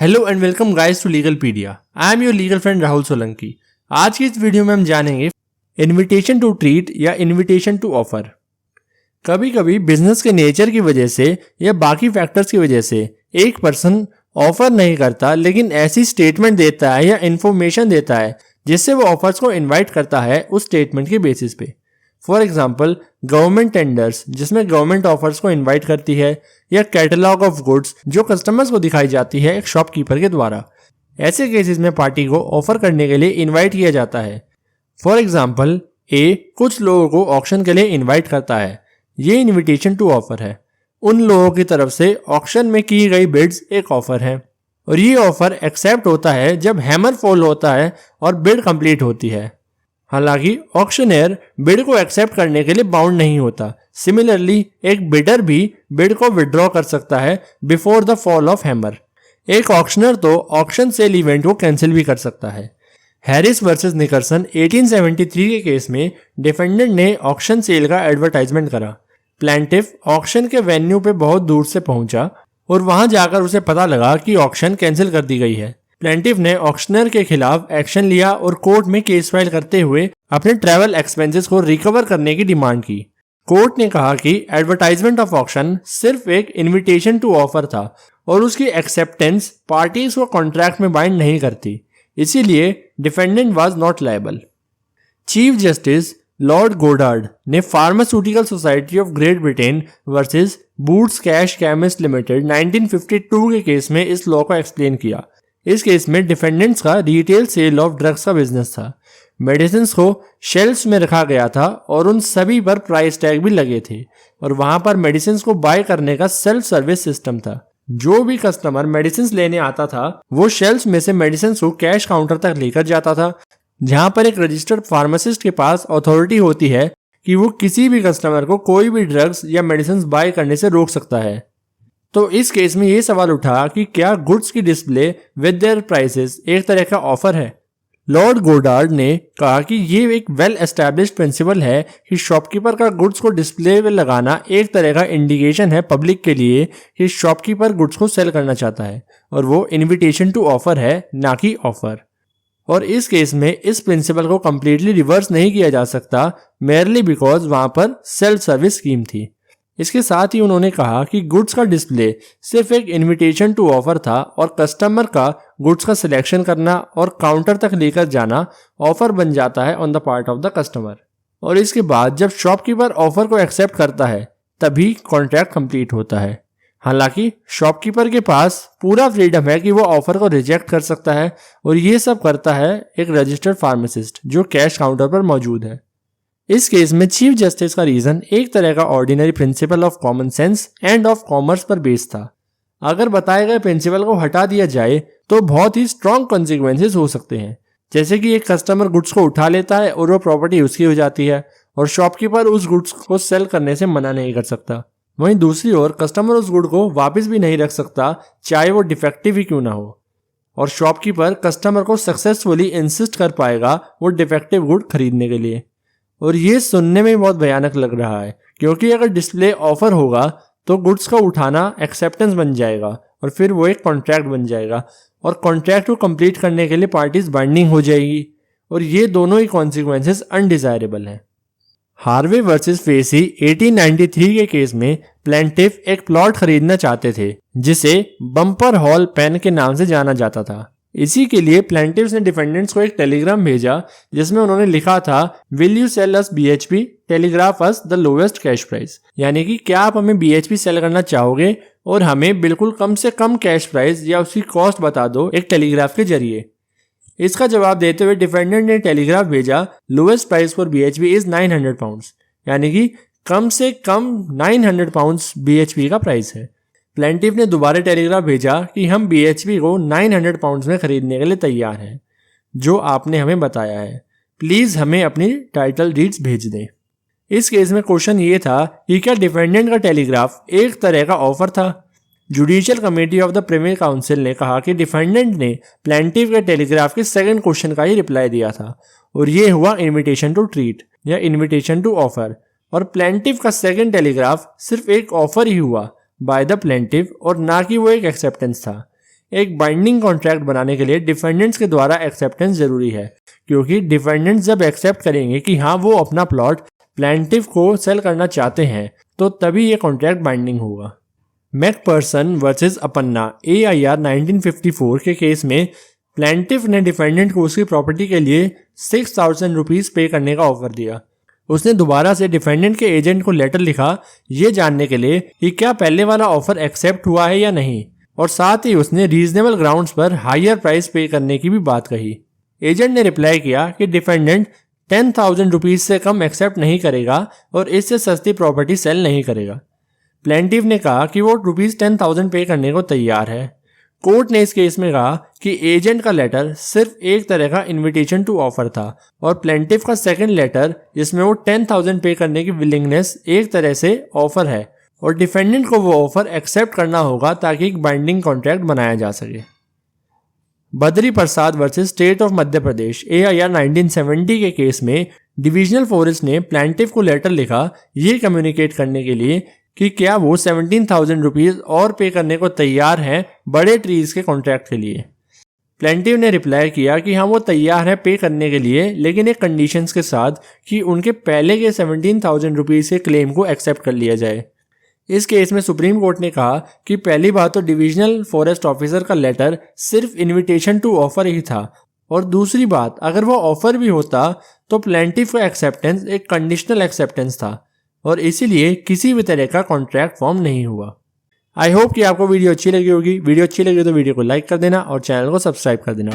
Hello and welcome guys to Legalpedia. I am your legal friend Rahul Solanki. आज की इस video में हम जानेंगे इनविटेशन टू ट्रीट या इनविटेशन टू ऑफर। कभी कभी बिजनेस के नेचर की वजह से या बाकी फैक्टर्स की वजह से एक पर्सन ऑफर नहीं करता, लेकिन ऐसी स्टेटमेंट देता है या इंफॉर्मेशन देता है जिससे वो ऑफर्स को इन्वाइट करता है उस स्टेटमेंट के बेसिस पे। फॉर एग्जाम्पल गवर्नमेंट टेंडर्स जिसमें गवर्नमेंट ऑफर्स को इनवाइट करती है, या कैटलॉग ऑफ गुड्स जो कस्टमर्स को दिखाई जाती है एक शॉपकीपर के द्वारा। ऐसे केसेस में पार्टी को ऑफर करने के लिए इनवाइट किया जाता है। फॉर एग्जाम्पल ए कुछ लोगों को ऑक्शन के लिए इनवाइट करता है। ये इनविटेशन टू ऑफर है। उन लोगों की तरफ से ऑक्शन में की गई बिड्स एक ऑफर है और ये ऑफर एक्सेप्ट होता है जब हैमर फॉल होता है और बिड कंप्लीट होती है। हालांकि ऑक्शनर बिड को एक्सेप्ट करने के लिए बाउंड नहीं होता। सिमिलरली एक बिडर भी बिड को विड्रॉ कर सकता है before the fall of hammer. एक ऑक्शनर तो ऑक्शन सेल इवेंट को कैंसिल भी कर सकता है। हैरिस वर्सेस निकर्सन 1873 के केस में डिफेंडेंट ने ऑक्शन सेल का एडवर्टाइजमेंट करा। प्लेंटिफ ऑक्शन के वेन्यू पे बहुत दूर से पहुंचा और वहां जाकर उसे पता लगा कि ऑक्शन कैंसिल कर दी गई है। प्लेंटिफ ने ऑक्शनर के खिलाफ एक्शन लिया और कोर्ट में केस फाइल करते हुए अपने ट्रैवल एक्सपेंसेस को रिकवर करने की डिमांड की। कोर्ट ने कहा कि एडवर्टाइजमेंट ऑफ ऑक्शन सिर्फ एक इनविटेशन टू ऑफर था और उसकी एक्सेप्टेंस पार्टीज को कॉन्ट्रैक्ट में बाइंड नहीं करती, इसीलिए defendant was not liable. Chief justice lord Goddard ने Pharmaceutical Society of Great Britain versus Boots Cash Chemist Limited 1952 के केस में इस लॉ को एक्सप्लेन किया। इस केस में डिफेंडेंट्स का रिटेल सेल ऑफ ड्रग्स का बिजनेस था। मेडिसिन को शेल्फ्स में रखा गया था और उन सभी पर प्राइस टैग भी लगे थे और वहां पर मेडिसिन को बाय करने का सेल्फ सर्विस सिस्टम था। जो भी कस्टमर मेडिसिन लेने आता था वो शेल्फ्स में से मेडिसिन को कैश काउंटर तक लेकर जाता था, जहां पर एक रजिस्टर्ड फार्मासिस्ट के पास अथॉरिटी होती है कि वो किसी भी कस्टमर को कोई भी ड्रग्स या मेडिसिन बाय करने से रोक सकता है। तो इस केस में ये सवाल उठा कि क्या गुड्स की डिस्प्ले विद देयर प्राइसेस एक तरह का ऑफर है। लॉर्ड गोडार्ड ने कहा कि ये एक वेल एस्टैब्लिश्ड प्रिंसिपल है कि शॉपकीपर का गुड्स को डिस्प्ले में लगाना एक तरह का इंडिकेशन है पब्लिक के लिए कि शॉपकीपर गुड्स को सेल करना चाहता है और वो इनविटेशन टू ऑफर है, ना कि ऑफर। और इस केस में इस प्रिंसिपल को कंप्लीटली रिवर्स नहीं किया जा सकता मेयरली बिकॉज वहां पर सेल्फ सर्विस स्कीम थी। इसके साथ ही उन्होंने कहा कि गुड्स का डिस्प्ले सिर्फ एक इनविटेशन टू ऑफर था और कस्टमर का गुड्स का सिलेक्शन करना और काउंटर तक लेकर जाना ऑफर बन जाता है on the part of the customer. और इसके बाद जब शॉपकीपर ऑफर को एक्सेप्ट करता है तभी कॉन्ट्रैक्ट कंप्लीट होता है। हालांकि शॉपकीपर के पास पूरा फ्रीडम है कि वो ऑफर को रिजेक्ट कर सकता है और ये सब करता है एक रजिस्टर्ड फार्मासिस्ट जो कैश काउंटर पर मौजूद है। इस केस में चीफ जस्टिस का रीजन एक तरह का ordinary principle of common sense end of commerce पर बेस्ड था। अगर बताए गए प्रिंसिपल को हटा दिया जाए तो बहुत ही स्ट्रॉन्ग कॉन्सिक्वेंसेस हो सकते हैं, जैसे कि एक कस्टमर गुड्स को उठा लेता है और वो प्रॉपर्टी उसकी हो जाती है और शॉपकीपर उस गुड्स को सेल करने से मना नहीं कर सकता। वहीं दूसरी ओर कस्टमर उस गुड को वापस भी नहीं रख सकता, चाहे वो डिफेक्टिव ही क्यों ना हो, और शॉपकीपर कस्टमर को सक्सेसफुली इंसिस्ट कर पाएगा वो डिफेक्टिव गुड खरीदने के लिए। और ये सुनने में बहुत भयानक लग रहा है क्योंकि अगर डिस्प्ले ऑफर होगा तो गुड्स का उठाना एक्सेप्टेंस बन जाएगा और फिर वो एक कॉन्ट्रैक्ट बन जाएगा और कॉन्ट्रैक्ट को कंप्लीट करने के लिए पार्टीज बाइंडिंग हो जाएगी और ये दोनों ही कॉन्सिक्वेंसेस अनडिजायरेबल हैं। हार्वे वर्सेस फेसी 1893 के केस में प्लेंटिफ एक प्लॉट खरीदना चाहते थे जिसे बम्पर हॉल पेन के नाम से जाना जाता था। इसी के लिए प्लेंटिफ्स ने डिफेंडेंट्स को एक टेलीग्राम भेजा जिसमें उन्होंने लिखा था, will you sell us BHP, telegraph us the lowest cash price. यानी कि क्या आप हमें BHP सेल करना चाहोगे और हमें बिल्कुल कम से कम कैश प्राइस या उसकी कॉस्ट बता दो एक टेलीग्राफ के जरिए। इसका जवाब देते हुए डिफेंडेंट ने टेलीग्राफ भेजा, lowest price for BHP is 900 pounds, यानी कि कम से कम 900 पाउंड्स BHP का प्राइस है। प्लेंटिफ ने दोबारा टेलीग्राफ भेजा कि हम BHP को 900 पाउंड्स में खरीदने के लिए तैयार हैं, जो आपने हमें बताया है, प्लीज हमें अपनी टाइटल डीड्स भेज दें। इस केस में क्वेश्चन ये था कि क्या डिफेंडेंट का टेलीग्राफ एक तरह का ऑफर था। Judicial committee of the premier council ने कहा कि डिफेंडेंट ने प्लेंटिफ के टेलीग्राफ के सेकंड क्वेश्चन का ही रिप्लाई दिया था और ये हुआ इनविटेशन टू ट्रीट या इनविटेशन टू ऑफर, और प्लेंटिफ का सेकंड टेलीग्राफ सिर्फ एक ऑफर ही हुआ बाय द प्लेंटिफ और ना कि वो एक एक्सेप्टेंस था। एक बाइंडिंग कॉन्ट्रैक्ट बनाने के लिए डिफेंडेंट्स के द्वारा एक्सेप्टेंस जरूरी है, क्योंकि डिफेंडेंट्स जब एक्सेप्ट करेंगे कि हाँ वो अपना प्लॉट प्लेंटिफ को सेल करना चाहते हैं तो तभी ये कॉन्ट्रैक्ट बाइंडिंग होगा। मैकपर्सन वर्सेस अपन्ना AIR 1954 के केस में प्लेंटिफ ने डिफेंडेंट को उसकी प्रॉपर्टी के लिए 6,000 रुपीज पे करने का ऑफर दिया। उसने दोबारा से डिफेंडेंट के एजेंट को लेटर लिखा ये जानने के लिए कि क्या पहले वाला ऑफर एक्सेप्ट हुआ है या नहीं, और साथ ही उसने रीजनेबल ग्राउंड्स पर हायर प्राइस पे करने की भी बात कही। एजेंट ने रिप्लाई किया कि डिफेंडेंट 10,000 रुपीज से कम एक्सेप्ट नहीं करेगा और इससे सस्ती प्रॉपर्टी सेल नहीं करेगा। प्लेंटिफ ने कहा कि वो ₹10,000 पे करने को तैयार है। कोर्ट ने इस केस में कहा कि एजेंट का लेटर सिर्फ एक तरह का इनविटेशन टू ऑफर था और प्लेंटिफ का सेकंड लेटर जिसमें वो 10,000 पे करने की विलिंगनेस एक तरह से ऑफर है और डिफेंडेंट को वो ऑफर एक्सेप्ट करना होगा ताकि एक बाइंडिंग कॉन्ट्रैक्ट बनाया जा सके। Badri Prasad versus state of Madhya Pradesh AIR 1970 के केस में डिविजनल फॉरेस्ट ने प्लेंटिफ को लेटर लिखा ये कम्युनिकेट करने के लिए कि क्या वो 17,000 रुपीज और पे करने को तैयार हैं बड़े ट्रीज के कॉन्ट्रैक्ट के लिए। प्लेंटिफ ने रिप्लाई किया कि हाँ वो तैयार है पे करने के लिए, लेकिन एक कंडीशंस के साथ कि उनके पहले के 17,000 रुपीज के क्लेम को एक्सेप्ट कर लिया जाए। इस केस में सुप्रीम कोर्ट ने कहा कि पहली बात तो डिविजनल फॉरेस्ट ऑफिसर का लेटर सिर्फ इनविटेशन टू ऑफर ही था, और दूसरी बात अगर वो ऑफर भी होता तो प्लेंटिफ का एक्सेप्टेंस एक कंडीशनल एक्सेप्टेंस था और इसीलिए किसी भी तरह का कॉन्ट्रैक्ट फॉर्म नहीं हुआ। आई होप कि आपको वीडियो अच्छी लगी होगी। वीडियो अच्छी लगी तो वीडियो को लाइक कर देना और चैनल को सब्सक्राइब कर देना।